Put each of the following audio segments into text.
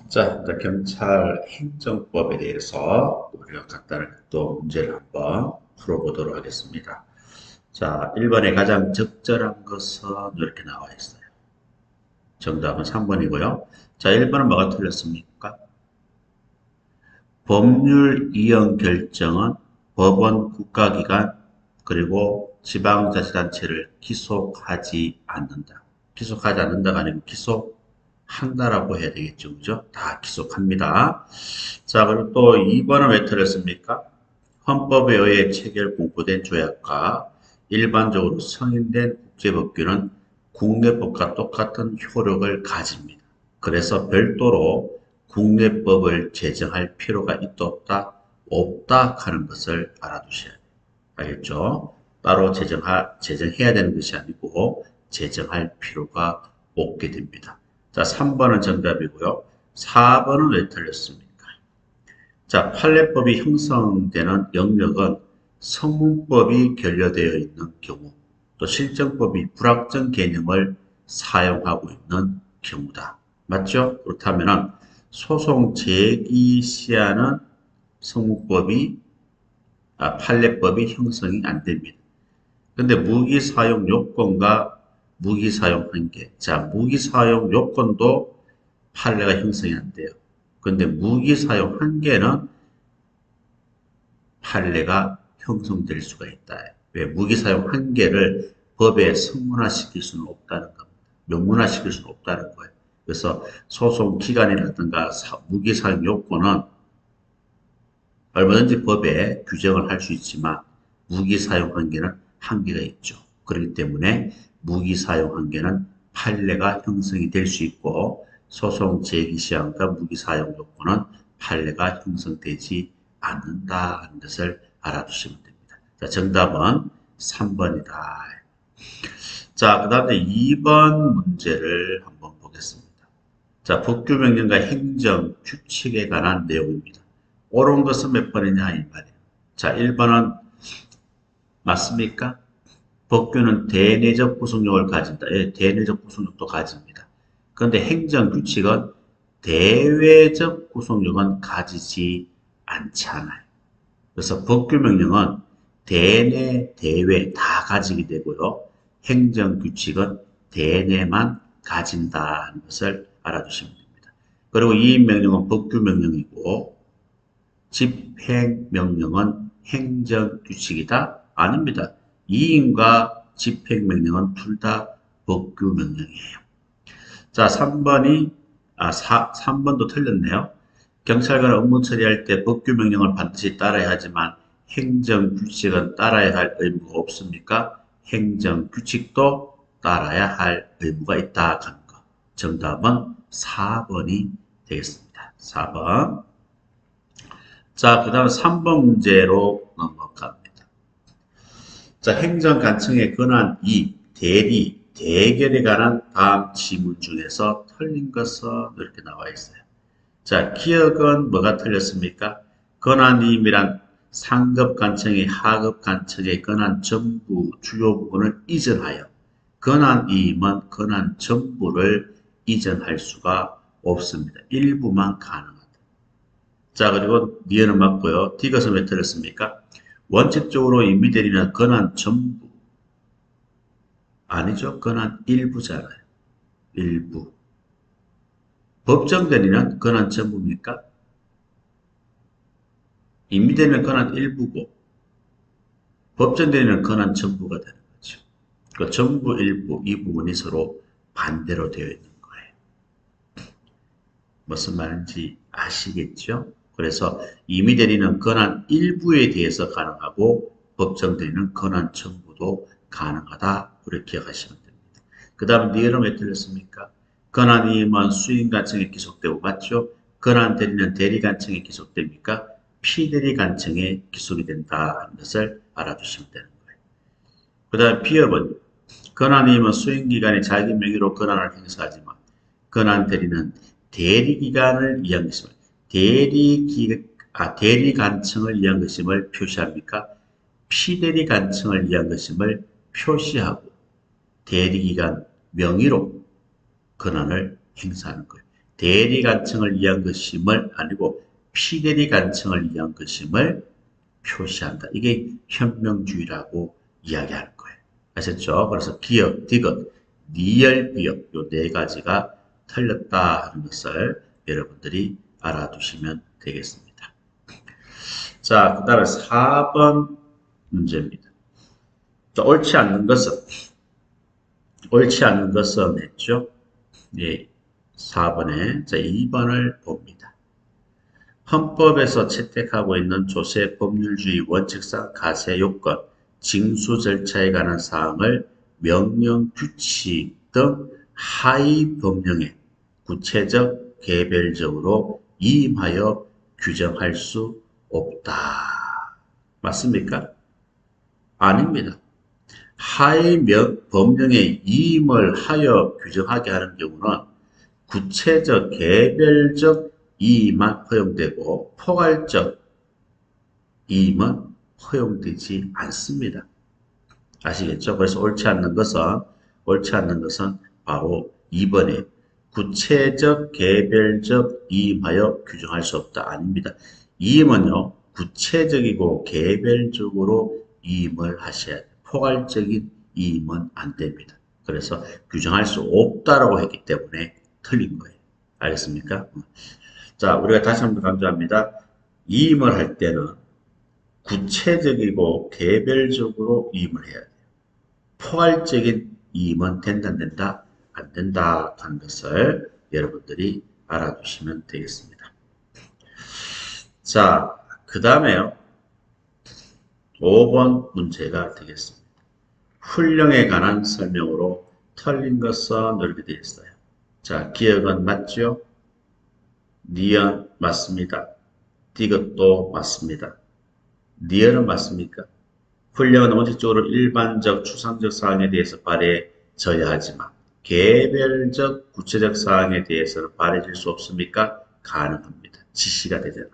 자, 이제 경찰 행정법에 대해서 우리가 간단하게 또 문제를 한번 풀어보도록 하겠습니다. 자, 1번에 가장 적절한 것은 이렇게 나와 있어요. 정답은 3번이고요. 자, 1번은 뭐가 틀렸습니까? 법률 이행 결정은 법원, 국가기관, 그리고 지방자치단체를 기속하지 않는다. 기속하지 않는다가 아니고 기속한다라고 해야 되겠죠. 그죠? 다 기속합니다. 자, 그리고 또 2번은 왜 틀렸습니까? 헌법에 의해 체결 공포된 조약과 일반적으로 승인된 국제법규는 국내법과 똑같은 효력을 가집니다. 그래서 별도로 국내법을 제정할 필요가 있다 없다? 없다 하는 것을 알아두셔야 돼요. 알겠죠? 따로 제정해야 되는 것이 아니고 제정할 필요가 없게 됩니다. 자, 3번은 정답이고요. 4번은 왜 틀렸습니까? 자, 판례법이 형성되는 영역은 성문법이 결여되어 있는 경우, 또 실정법이 불확정 개념을 사용하고 있는 경우다. 맞죠? 그렇다면 소송 제기 시한은 성문법이 판례법이 형성이 안 됩니다. 근데 무기 사용 요건과 무기 사용 한계. 자, 무기 사용 요건도 판례가 형성이 안 돼요. 근데 무기 사용 한계는 판례가 형성될 수가 있다. 왜? 무기 사용 한계를 법에 성문화시킬 수는 없다는 겁니다. 명문화시킬 수는 없다는 거예요. 그래서 소송 기간이라든가 무기 사용 요건은 얼마든지 법에 규정을 할 수 있지만 무기 사용 한계는 한계가 있죠. 그렇기 때문에 무기 사용 한계는 판례가 형성이 될 수 있고 소송 제기 시한과 무기 사용 요건은 판례가 형성되지 않는다 하는 것을 알아두시면 됩니다. 자, 정답은 3번이다. 자, 그 다음에 2번 문제를 한번 보겠습니다. 자, 법규명령과 행정 규칙에 관한 내용입니다. 옳은 것은 몇 번이냐 이 말이에요. 자, 1번은 맞습니까? 법규는 대내적 구속력을 가진다. 예, 대내적 구속력도 가집니다. 그런데 행정규칙은 대외적 구속력은 가지지 않잖아요. 그래서 법규명령은 대내, 대외 다 가지게 되고요. 행정규칙은 대내만 가진다는 것을 알아두시면 됩니다. 그리고 이 명령은 법규명령이고 집행명령은 행정규칙이다? 아닙니다. 이임과 집행명령은 둘 다 법규명령이에요. 자, 3번도 틀렸네요. 경찰관 업무 처리할 때 법규명령을 반드시 따라야 하지만 행정규칙은 따라야 할 의무가 없습니까? 행정규칙도 따라야 할 의무가 있다 하는 거. 정답은 4번이 되겠습니다. 4번. 자, 그 다음 3번 문제로 넘어갑니다. 자, 행정관청의 권한 2, 대리, 대결에 관한 다음 지문 중에서 틀린 것은 이렇게 나와 있어요. 자, 기억은 뭐가 틀렸습니까? 권한이임이란 상급관청이 하급관청의 권한 전부 주요 부분을 이전하여 권한이임은 권한 전부를 이전할 수가 없습니다. 일부만 가능합니다. 자, 그리고 니은은 맞고요. D것은 왜 틀렸습니까? 원칙적으로 임의대리는 권한 전부. 아니죠. 권한 일부잖아요. 일부. 법정대리는 권한 전부입니까? 임의대리는 권한 일부고 법정대리는 권한 전부가 되는 거죠. 그 전부 일부 이 부분이 서로 반대로 되어 있는 거예요. 무슨 말인지 아시겠죠? 그래서 임의대리는 권한 일부에 대해서 가능하고 법정대리는 권한 전부도 가능하다. 그렇게 기억하시면 됩니다. 그 다음 니은은 왜 틀렸습니까? 권한이임은 수임관청에 기속되고 맞죠? 권한대리는 대리관청에 기속됩니까? 피대리관청에 기속이 된다 하는 것을 알아두시면 되는 거예요. 그 다음 비업은 권한이임은 수임기관이 자기 명의로 권한을 행사하지만 권한대리는 대리기관을 위한 것임을 대리관청을 위한 것임을 표시합니까? 피대리관청을 위한 것임을 표시하고 대리기관 명의로 권한을 행사하는 거예요. 대리간청을 위한 것임을 아니고 피대리간청을 위한 것임을 표시한다. 이게 현명주의라고 이야기하는 거예요. 아셨죠? 그래서 기역, 디귿, 니열, 비역 요 네 가지가 틀렸다 하는 것을 여러분들이 알아두시면 되겠습니다. 자, 그 다음에 4번 문제입니다. 자, 옳지 않는 것은 했죠? 예, 4번에, 자, 2번을 봅니다. 헌법에서 채택하고 있는 조세 법률주의 원칙상 가세 요건, 징수 절차에 관한 사항을 명령, 규칙 등 하위 법령에 구체적, 개별적으로 이임하여 규정할 수 없다. 맞습니까? 아닙니다. 하위 법령에 이임을 하여 규정하게 하는 경우는 구체적, 개별적 이임만 허용되고 포괄적 이임은 허용되지 않습니다. 아시겠죠? 그래서 옳지 않는 것은 바로 2번에 구체적, 개별적 이임하여 규정할 수 없다. 아닙니다. 이임은요, 구체적이고 개별적으로 이임을 하셔야 돼요. 포괄적인 이임은 안 됩니다. 그래서 규정할 수 없다라고 했기 때문에 틀린 거예요. 알겠습니까? 자, 우리가 다시 한번 강조합니다. 이임을 할 때는 구체적이고 개별적으로 이임을 해야 돼요. 포괄적인 이임은 된다, 안 된다, 안 된다 하는 것을 여러분들이 알아두시면 되겠습니다. 자, 그 다음에요. 5번 문제가 되겠습니다. 훈령에 관한 설명으로 틀린 것은 이렇게 되어 있어요. 자, 기억은 맞죠? 니은 맞습니다. 디귿도 맞습니다. 니은은 맞습니까? 훈령은 원칙적으로 일반적, 추상적 사항에 대해서 발해져야 하지만 개별적, 구체적 사항에 대해서는 발해질 수 없습니까? 가능합니다. 지시가 되잖아요.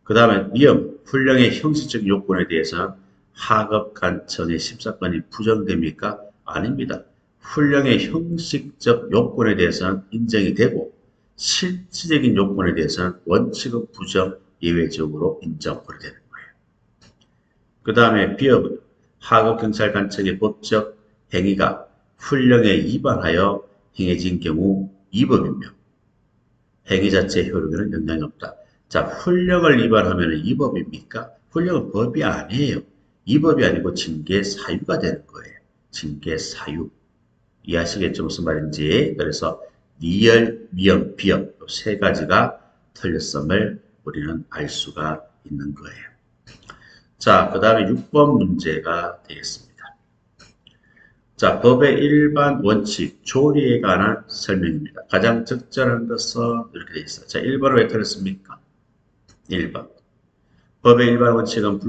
그 다음에 니은, 훈령의 형식적 요건에 대해서는 하급간청의 심사권이 부정됩니까? 아닙니다. 훈령의 형식적 요건에 대해서는 인정이 되고 실질적인 요건에 대해서는 원칙은 부정, 예외적으로 인정을 되는 거예요. 그 다음에 비업은 하급경찰관청의 법적 행위가 훈령에 위반하여 행해진 경우 위법이며 행위 자체의 효력에는 영향이 없다. 자, 훈령을 위반하면 위법입니까? 훈령은 법이 아니에요. 위법이 아니고 징계 사유가 되는 거예요. 징계 사유. 이해하시겠죠? 무슨 말인지. 그래서 니열, 미역, 비역 세 가지가 틀렸음을 우리는 알 수가 있는 거예요. 자, 그 다음에 6번 문제가 되겠습니다. 자, 법의 일반 원칙, 조리에 관한 설명입니다. 가장 적절한 것은 이렇게 되어 있어요. 자, 1번을 왜 틀렸습니까? 1번. 법의 일반 원칙은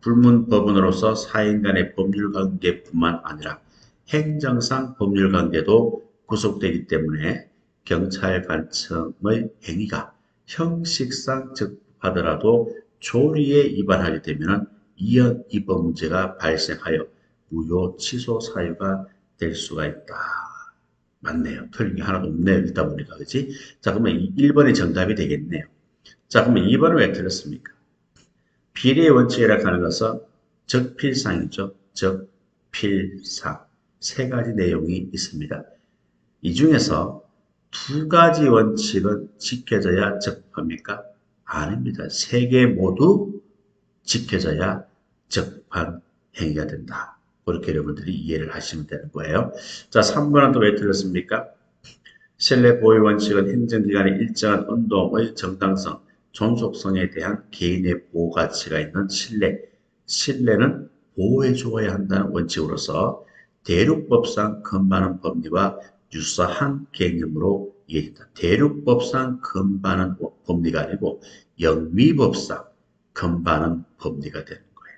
불문법원으로서 사인 간의 법률관계뿐만 아니라 행정상 법률관계도 구속되기 때문에 경찰관청의 행위가 형식상 적합하더라도 조리에 위반하게 되면 이연 위법 문제가 발생하여 무효 취소 사유가 될 수가 있다. 맞네요. 틀린 게 하나도 없네요. 읽다 보니까. 그치? 자, 그러면 1번이 정답이 되겠네요. 자, 그러면 2번은 왜 틀렸습니까? 비례의 원칙이라고 하는 것은 적필상이죠. 적필상. 세 가지 내용이 있습니다. 이 중에서 두 가지 원칙은 지켜져야 적합합니까? 아닙니다. 세 개 모두 지켜져야 적합한 행위가 된다. 그렇게 여러분들이 이해를 하시면 되는 거예요. 자, 3번은 또 왜 틀렸습니까? 신뢰 보유 원칙은 행정기관의 일정한 운동의 정당성, 존속성에 대한 개인의 보호 가치가 있는 신뢰는 보호해 주어야 한다는 원칙으로서 대륙법상 금반은 법리와 유사한 개념으로 이해된다. 대륙법상 금반은 법리가 아니고 영미법상 금반은 법리가 되는 거예요.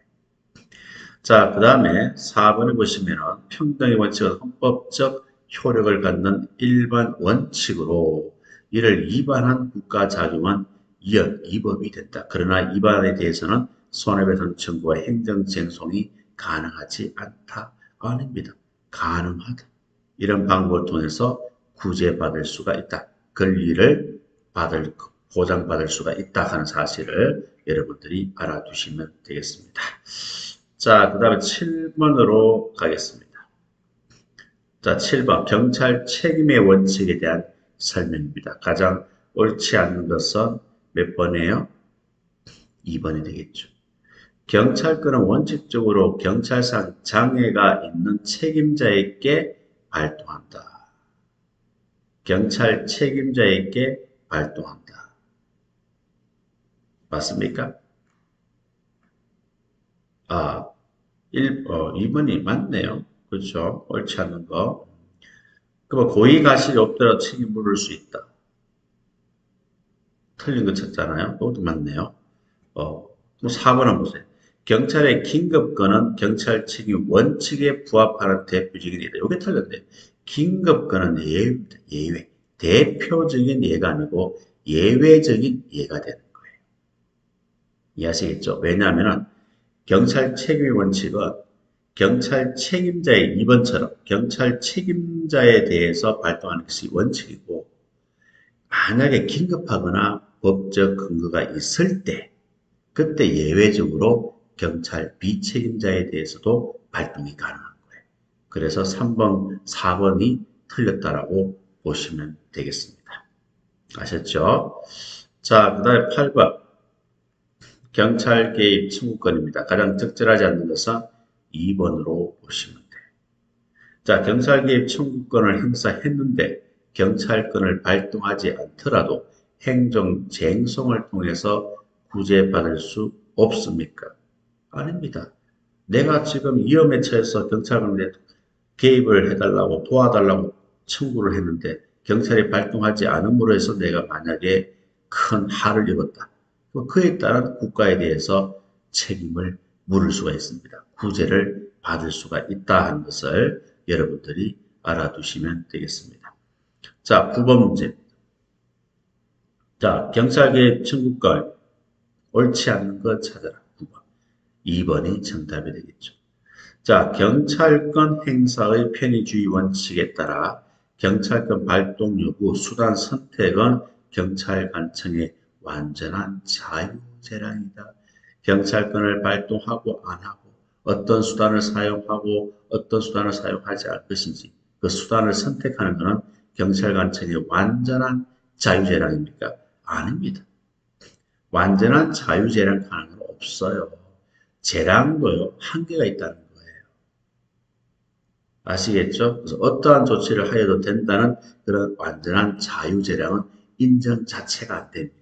자, 그 다음에 4번에 보시면은 평등의 원칙은 헌법적 효력을 갖는 일반 원칙으로 이를 위반한 국가작용은 위법이 된다. 그러나 위반에 대해서는 손해배상 청구와 행정쟁송이 가능하지 않다. 아닙니다. 가능하다. 이런 방법을 통해서 구제받을 수가 있다. 권리를 보장받을 수가 있다 하는 사실을 여러분들이 알아두시면 되겠습니다. 자, 그 다음에 7번으로 가겠습니다. 자, 7번 경찰 책임의 원칙에 대한 설명입니다. 가장 옳지 않는 것은 몇 번이에요? 2번이 되겠죠. 경찰권은 원칙적으로 경찰상 장애가 있는 책임자에게 발동한다. 경찰 책임자에게 발동한다. 맞습니까? 2번이 맞네요. 그렇죠. 옳지 않는 거. 그럼 고의 가실이 없더라도 책임 물을 수 있다. 틀린 거 찾잖아요. 그것도 맞네요. 그럼 4번은 보세요. 경찰의 긴급권은 경찰 책임 원칙에 부합하는 대표적인 예다. 이게 틀렸네. 긴급권은 예외입니다. 예외. 대표적인 예가 아니고 예외적인 예가 되는 거예요. 이해하시겠죠? 왜냐하면 경찰 책임 원칙은 경찰 책임자의 2번처럼 경찰 책임자에 대해서 발동하는 것이 원칙이고 만약에 긴급하거나 법적 근거가 있을 때 그때 예외적으로 경찰 비책임자에 대해서도 발동이 가능한 거예요. 그래서 3번, 4번이 틀렸다라고 보시면 되겠습니다. 아셨죠? 자, 그 다음에 8번. 경찰 개입 청구권입니다. 가장 적절하지 않는 것은 2번으로 보시면 돼요. 자, 경찰 개입 청구권을 행사했는데 경찰권을 발동하지 않더라도 행정 쟁송을 통해서 구제받을 수 없습니까? 아닙니다. 내가 지금 위험에 처해서 경찰관에 개입을 해달라고 도와달라고 청구를 했는데 경찰이 발동하지 않음으로 해서 내가 만약에 큰 해를 입었다. 그에 따른 국가에 대해서 책임을 물을 수가 있습니다. 구제를 받을 수가 있다 하는 것을 여러분들이 알아두시면 되겠습니다. 자, 9번 문제입니다. 자, 경찰 개입 청구권 옳지 않는 것 찾아라. 9번. 2번이 정답이 되겠죠. 자, 경찰권 행사의 편의주의 원칙에 따라 경찰권 발동 여부, 수단 선택은 경찰관청의 완전한 자유재량이다. 경찰권을 발동하고 안 하고 어떤 수단을 사용하고 어떤 수단을 사용하지 않을 것인지 그 수단을 선택하는 것은 경찰관청의 완전한 자유재량입니까? 아닙니다. 완전한 자유재량 가능은 없어요. 재량도요, 한계가 있다는 거예요. 아시겠죠? 그래서 어떠한 조치를 하여도 된다는 그런 완전한 자유재량은 인정 자체가 안 됩니다.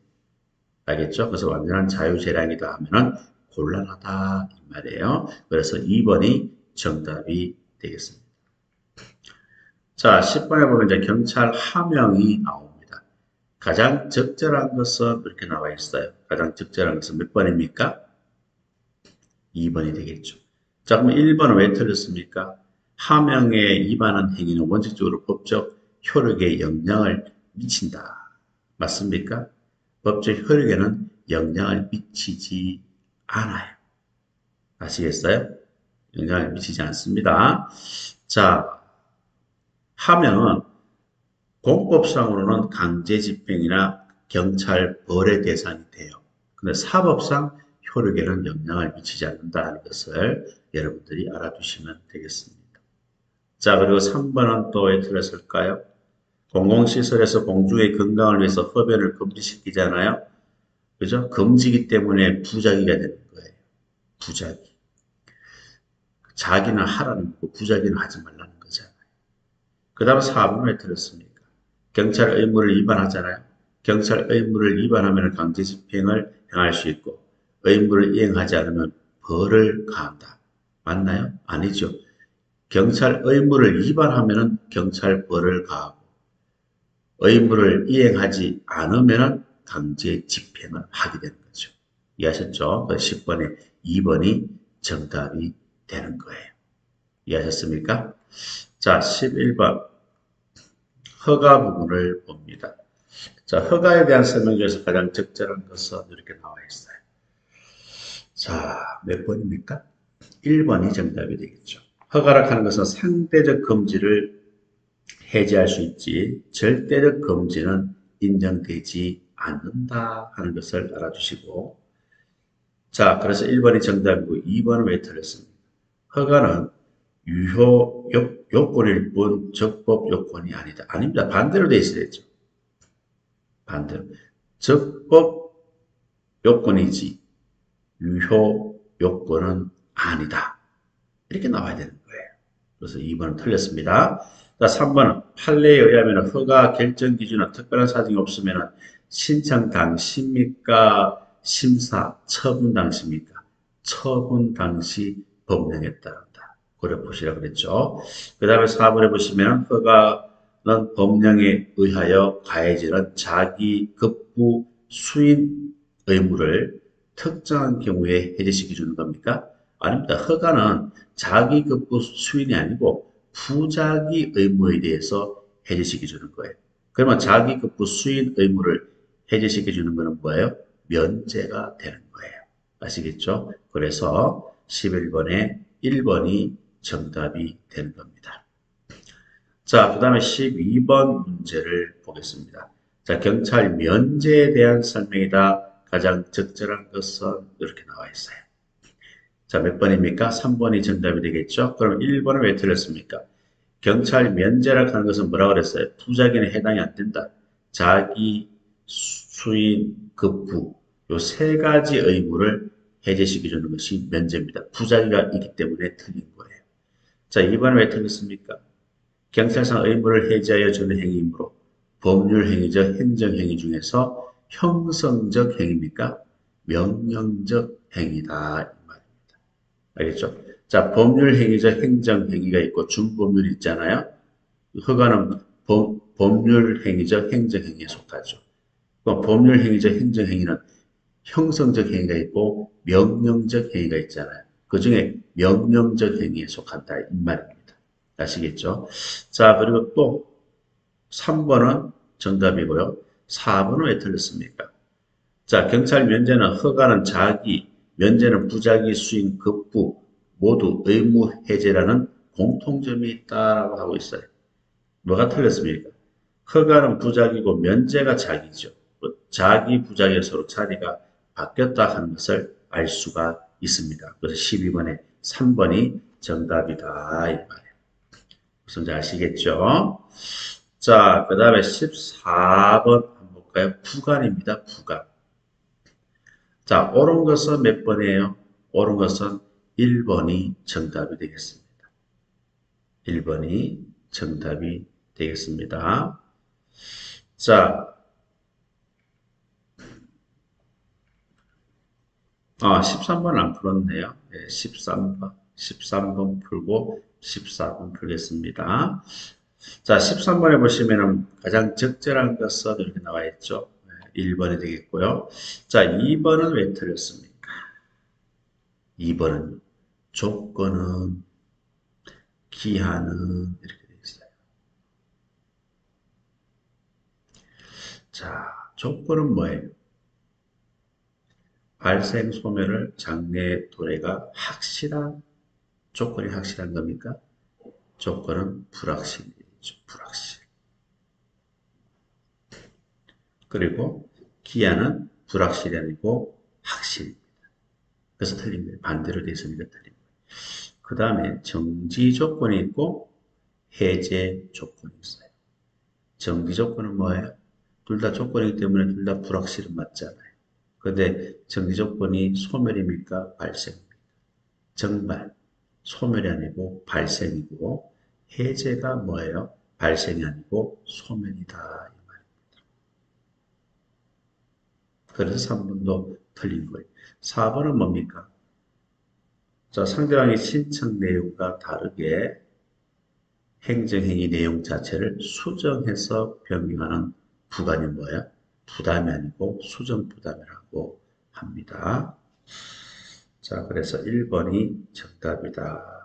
알겠죠? 그래서 완전한 자유재량이다 하면은 곤란하다 이 말이에요. 그래서 2번이 정답이 되겠습니다. 자, 10번에 보면 이제 경찰 하명이 나옵니다. 가장 적절한 것은 이렇게 나와 있어요. 가장 적절한 것은 몇 번입니까? 2번이 되겠죠. 자, 그럼 1번은 왜 틀렸습니까? 하명에 위반한 행위는 원칙적으로 법적 효력에 영향을 미친다. 맞습니까? 법적 효력에는 영향을 미치지 않아요. 아시겠어요? 영향을 미치지 않습니다. 자, 하명은 공법상으로는 강제집행이나 경찰벌의 대상이 돼요. 근데 사법상 효력에는 영향을 미치지 않는다는 것을 여러분들이 알아두시면 되겠습니다. 자, 그리고 3번은 또 왜 틀렸을까요? 공공시설에서 공중의 건강을 위해서 흡연을 금지시키잖아요. 그죠? 금지기 때문에 부작위가 되는 거예요. 부작위. 자기는 하라는 거고 부작위는 하지 말라는 거잖아요. 그 다음 4번은 왜 틀렸습니까? 경찰 의무를 위반하잖아요. 경찰 의무를 위반하면 강제집행을 행할 수 있고 의무를 이행하지 않으면 벌을 가한다. 맞나요? 아니죠. 경찰 의무를 위반하면 경찰 벌을 가하고 의무를 이행하지 않으면 강제 집행을 하게 되는 거죠. 이해하셨죠? 10번에 2번이 정답이 되는 거예요. 이해하셨습니까? 자, 11번 허가 부분을 봅니다. 자, 허가에 대한 설명 중에서 가장 적절한 것은 이렇게 나와 있어요. 자, 몇 번입니까? 1번이 정답이 되겠죠. 허가라 하는 것은 상대적 금지를 해제할 수 있지 절대적 금지는 인정되지 않는다 하는 것을 알아주시고, 자, 그래서 1번이 정답이고 2번은 왜 틀렸습니까? 허가는 유효 요건일 뿐 적법 요건이 아니다. 아닙니다. 반대로 돼 있어야 되죠. 반대로. 적법 요건이지 유효 요건은 아니다. 이렇게 나와야 되는 거예요. 그래서 2번은 틀렸습니다. 자, 3번은 판례에 의하면 허가 결정 기준은 특별한 사정이 없으면 신청 당시입니까? 심사, 처분 당시입니까? 처분 당시 법령에 따른다. 그래 보시라 그랬죠. 그 다음에 4번에 보시면 허가는 법령에 의하여 가해지는 자기 급부 수인 의무를 특정한 경우에 해제시켜 주는 겁니까? 아닙니다. 허가는 자기 급부 수인이 아니고 부자기 의무에 대해서 해제시켜 주는 거예요. 그러면 자기 급부 수인 의무를 해제시켜 주는 것은 뭐예요? 면제가 되는 거예요. 아시겠죠? 그래서 11번에 1번이 정답이 되는 겁니다. 자, 그 다음에 12번 문제를 보겠습니다. 자, 경찰 면제에 대한 설명이다. 가장 적절한 것은 이렇게 나와 있어요. 자, 몇 번입니까? 3번이 정답이 되겠죠? 그럼 1번은 왜 틀렸습니까? 경찰 면제라고 하는 것은 뭐라고 그랬어요? 부작위는 해당이 안 된다. 자기, 수인, 급부 요 세 가지 의무를 해제시켜주는 것이 면제입니다. 부작위가 있기 때문에 틀린 거예요. 자, 2번은 왜 틀렸습니까? 경찰상 의무를 해제하여 주는 행위이므로 법률 행위적 행정행위 중에서 형성적 행위입니까? 명령적 행위다. 이 말입니다. 알겠죠? 자, 법률 행위적 행정행위가 있고 준법률이 있잖아요. 허가는 법률 행위적 행정행위에 속하죠. 법률 행위적 행정행위는 형성적 행위가 있고 명령적 행위가 있잖아요. 그 중에 명령적 행위에 속한다. 이 말입니다. 아시겠죠? 자, 그리고 또 3번은 정답이고요. 4번은 왜 틀렸습니까? 자, 경찰 면제는 허가는 자기, 면제는 부자기, 수인, 급부 모두 의무 해제라는 공통점이 있다라고 하고 있어요. 뭐가 틀렸습니까? 허가는 부자기고 면제가 자기죠. 자기, 부자기가 서로 자리가 바뀌었다 하는 것을 알 수가 있습니다. 그래서 12번에 3번이 정답이다. 이 말이에요. 무슨 지 아시겠죠? 자, 그 다음에 14번 한번 볼까요? 부관입니다. 부관. 자, 옳은 것은 몇 번이에요? 옳은 것은 1번이 정답이 되겠습니다. 1번이 정답이 되겠습니다. 자, 13번 안 풀었네요. 네, 13번 풀고 14번 풀겠습니다. 자, 13번에 보시면은 가장 적절한 것은 이렇게 나와 있죠. 1번이 되겠고요. 자, 2번은 왜 틀렸습니까? 2번은 조건은, 기한은 이렇게 되어 있어요. 자, 조건은 뭐예요? 발생 소멸을 장래 도래가 확실한 조건이 확실한 겁니까? 조건은 불확실이죠. 불확실. 그리고 기한은 불확실이 아니고 확실입니다. 그래서 틀린 거예요. 반대로 되어 있으니까 틀린 거예요. 그 다음에 정지 조건이 있고 해제 조건이 있어요. 정지 조건은 뭐예요? 둘 다 조건이기 때문에 둘 다 불확실은 맞잖아요. 근데 정지 조건이 소멸입니까? 발생입니까? 정말 소멸이 아니고 발생이고 해제가 뭐예요? 발생이 아니고 소멸이다. 이 말입니다. 그래서 3번도 틀린 거예요. 4번은 뭡니까? 자, 상대방의 신청 내용과 다르게 행정행위 내용 자체를 수정해서 변경하는 부관이 뭐예요? 부담이 아니고 수정 부담이라고 합니다. 자, 그래서 1번이 정답이다.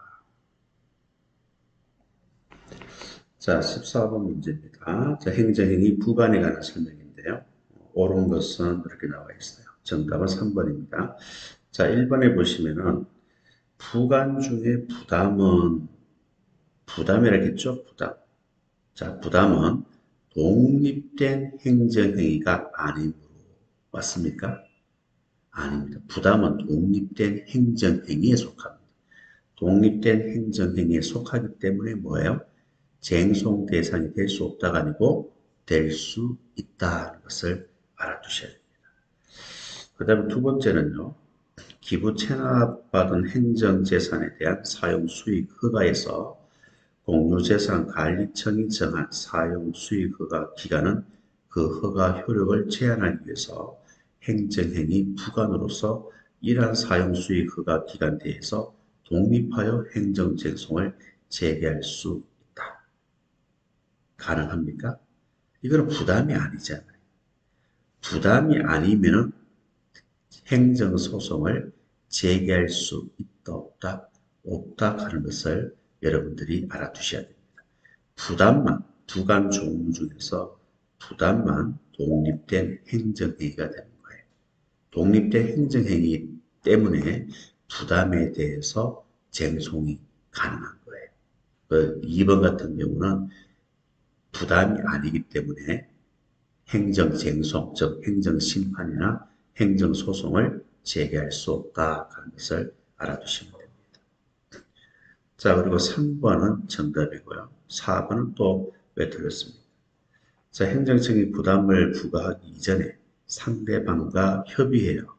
자, 14번 문제입니다. 자, 행정행위 부관에 관한 설명인데요. 옳은 것은 이렇게 나와 있어요. 정답은 3번입니다. 자, 1번에 보시면은 부관 중에 부담은 부담이라겠죠? 부담. 자, 부담은 독립된 행정행위가 아니므로 맞습니까? 아닙니다. 부담은 독립된 행정행위에 속합니다. 독립된 행정행위에 속하기 때문에 뭐예요? 쟁송 대상이 될 수 없다가 아니고 될 수 있다는 것을 알아두셔야 됩니다. 그 다음에 두 번째는요. 기부 체납받은 행정재산에 대한 사용 수익 허가에서 공유재산관리청이 정한 사용 수익 허가 기간은 그 허가 효력을 제한하기 위해서 행정행위 부관으로서 이러한 사용 수익 허가 기간 내에서 독립하여 행정쟁송을 재개할 수 있다. 가능합니까? 이거는 부담이 아니잖아요. 부담이 아니면은 행정소송을 재개할 수 있다, 없다, 없다 하는 것을 여러분들이 알아두셔야 됩니다. 부담만, 부관 종류 중에서 부담만 독립된 행정행위가 되는 거예요. 독립된 행정행위 때문에 부담에 대해서 쟁송이 가능한 거예요. 2번 같은 경우는 부담이 아니기 때문에 행정쟁송, 즉 행정심판이나 행정소송을 제기할 수 없다 하는 것을 알아두시면 됩니다. 자, 그리고 3번은 정답이고요. 4번은 또 왜 틀렸습니까? 자, 행정청이 부담을 부과하기 이전에 상대방과 협의해요.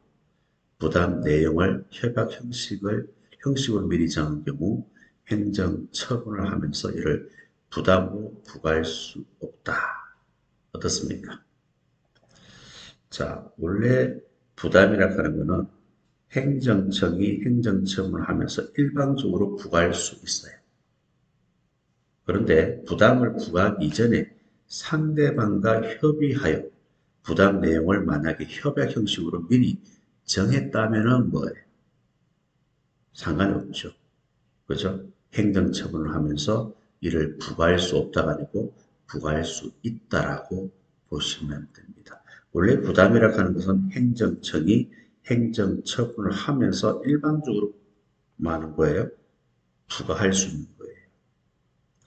부담 내용을 협약 형식으로 미리 정한 경우 행정 처분을 하면서 이를 부담으로 부과할 수 없다. 어떻습니까? 자, 원래 부담이라고 하는 것은 행정청이 행정처분을 하면서 일방적으로 부과할 수 있어요. 그런데 부담을 부과하기 이전에 상대방과 협의하여 부담 내용을 만약에 협약 형식으로 미리 정했다면은 뭐예요? 상관이 없죠. 그죠? 행정처분을 하면서 이를 부과할 수 없다가 아니고 부과할 수 있다라고 보시면 됩니다. 원래 부담이라고 하는 것은 행정청이 행정처분을 하면서 일방적으로 많은 거예요. 부과할 수 있는 거예요.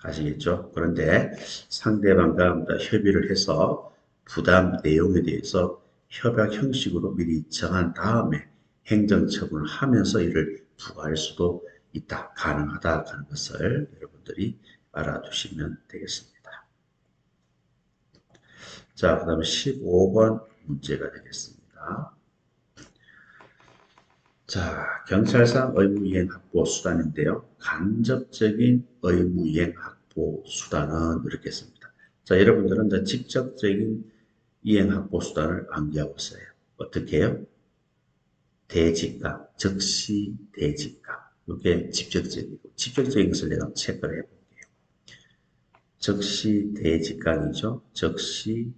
아시겠죠? 그런데 상대방과 협의를 해서 부담 내용에 대해서 협약 형식으로 미리 정한 다음에 행정처분을 하면서 이를 부과할 수도 있다, 가능하다 하는 것을 여러분들이 알아두시면 되겠습니다. 자, 그 다음에 15번 문제가 되겠습니다. 자, 경찰상 의무이행 확보 수단인데요. 간접적인 의무이행 확보 수단은 이렇게 씁니다. 자, 여러분들은 이제 직접적인 이행 확보 수단을 암기하고 있어요. 어떻게 해요? 대직감, 즉시 대직감. 이게 직접적이고, 직접적인 것을 내가 체크를 해볼게요. 즉시 대직감이죠. 즉시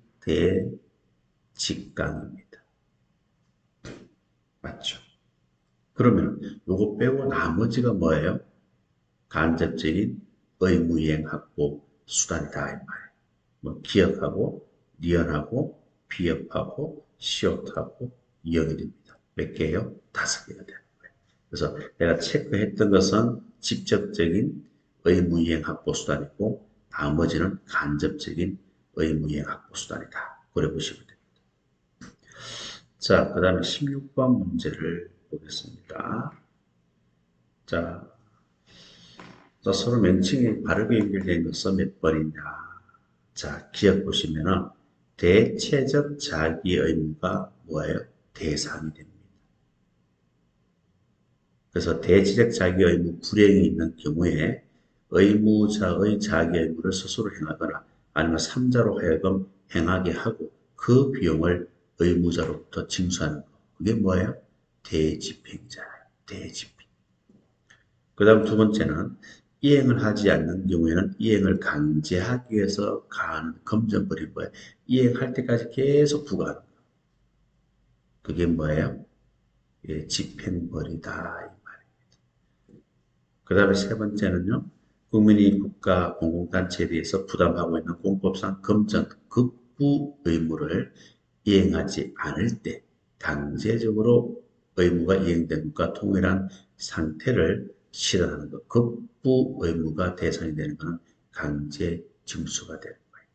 대직감입니다. 맞죠? 그러면 요거 빼고 나머지가 뭐예요? 간접적인 의무이행 확보 수단이다 이 말이에요. 뭐 기억하고, 니언하고, 비협하고, 시옷하고, 이형이 됩니다. 몇 개예요? 5개가 되는 거예요. 그래서 내가 체크했던 것은 직접적인 의무이행 확보 수단이고 나머지는 간접적인 의무이행 확보 수단이다. 그래 보시면 됩니다. 자, 그 다음에 16번 문제를 보겠습니다. 자, 서로 명칭이 바르게 연결된 것은 몇 번이냐. 자, 기억 보시면은 대체적 자기 의무가 뭐예요? 대상이 됩니다. 그래서 대체적 자기 의무 불이행이 있는 경우에 의무자의 자기 의무를 스스로 행하거나 아니면 3자로 하여금 행하게 하고 그 비용을 의무자로부터 징수하는 거. 그게 뭐예요? 대집행이잖아요. 대집행. 그 다음 두 번째는 이행을 하지 않는 경우에는 이행을 강제하기 위해서 가하는 검정거리는 거예요. 이행할 때까지 계속 부과하는 거. 그게 뭐예요? 예, 집행벌이다 이 말입니다. 그 다음에 세 번째는요. 국민이 국가 공공단체에 대해서 부담하고 있는 공법상 검정 극부 의무를 이행하지 않을 때 강제적으로 의무가 이행된 것과 동일한 상태를 실현하는 것. 극부 의무가 대상이 되는 것은 강제 징수가 되는 거예요.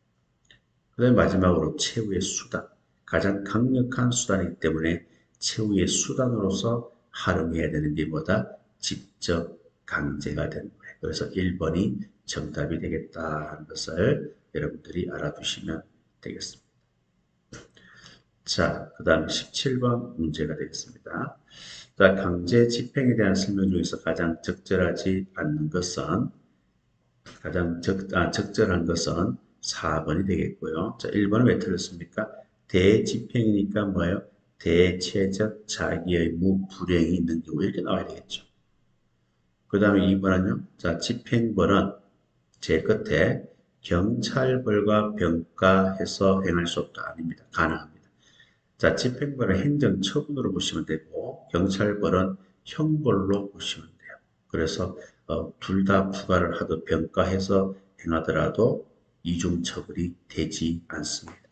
그다음에 마지막으로 최후의 수단. 가장 강력한 수단이기 때문에 최후의 수단으로서 활용해야 되는 게 뭐다? 직접 강제가 되는 거예요. 그래서 1번이 정답이 되겠다 하는 것을 여러분들이 알아두시면 되겠습니다. 자, 그 다음에 17번 문제가 되겠습니다. 자, 강제 집행에 대한 설명 중에서 가장 적절하지 않는 것은 적절한 것은 4번이 되겠고요. 자, 1번은 왜 틀렸습니까? 대집행이니까 뭐예요? 대체적 자기의무 불이행이 있는 경우 이렇게 나와야 되겠죠. 그 다음에 2번은요. 자, 집행벌은 제 끝에 경찰벌과 병가해서 행할 수 없다. 아닙니다. 가능합니다. 자, 집행벌은 행정처분으로 보시면 되고 경찰벌은 형벌로 보시면 돼요. 그래서 둘 다 부과를 하듯 병가해서 행하더라도 이중처벌이 되지 않습니다.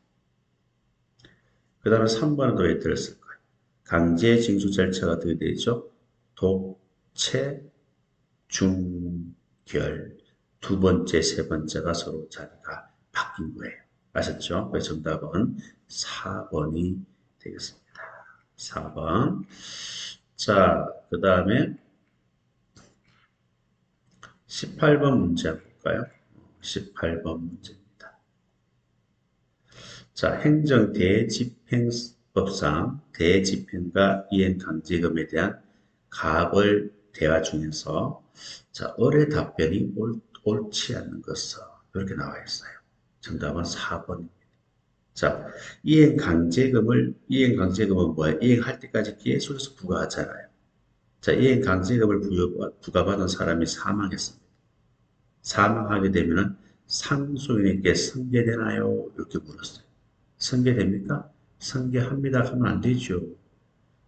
그 다음에 3번은 왜 들었을까요? 강제징수 절차가 어떻게 되죠? 독채, 중결, 두 번째, 세 번째가 서로 자리가 바뀐 거예요. 아셨죠? 그래서 정답은 4번이 되겠습니다. 4번. 자, 그 다음에 18번 문제 한번 볼까요? 18번 문제입니다. 자, 행정대집행법상 대집행과 이행강제금에 대한 가벌 대화 중에서 자, 을의 답변이 옳지 않는 것은 이렇게 나와 있어요. 정답은 4번입니다. 자, 이행강제금은 뭐예요? 이행할 때까지 계속해서 부과하잖아요. 자, 이행강제금을 부과받은 사람이 사망했습니다. 사망하게 되면은 상속인에게 승계되나요? 이렇게 물었어요. 승계됩니까? 승계합니다 하면 안 되죠.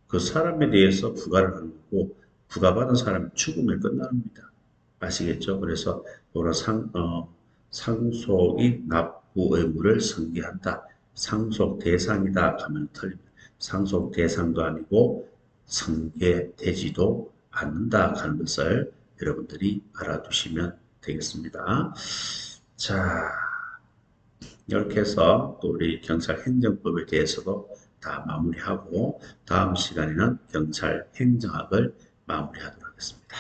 그 사람에 대해서 부과를 하는 거고 부과받은 사람이 죽으면 끝납니다. 아시겠죠? 그래서 이런 상속인 납부 의무를 승계한다. 상속 대상이다 하면 틀립니다. 상속 대상도 아니고 승계되지도 않는다 하는 것을 여러분들이 알아두시면 되겠습니다. 자, 이렇게 해서 또 우리 경찰 행정법에 대해서도 다 마무리하고 다음 시간에는 경찰 행정학을 마무리하도록 하겠습니다.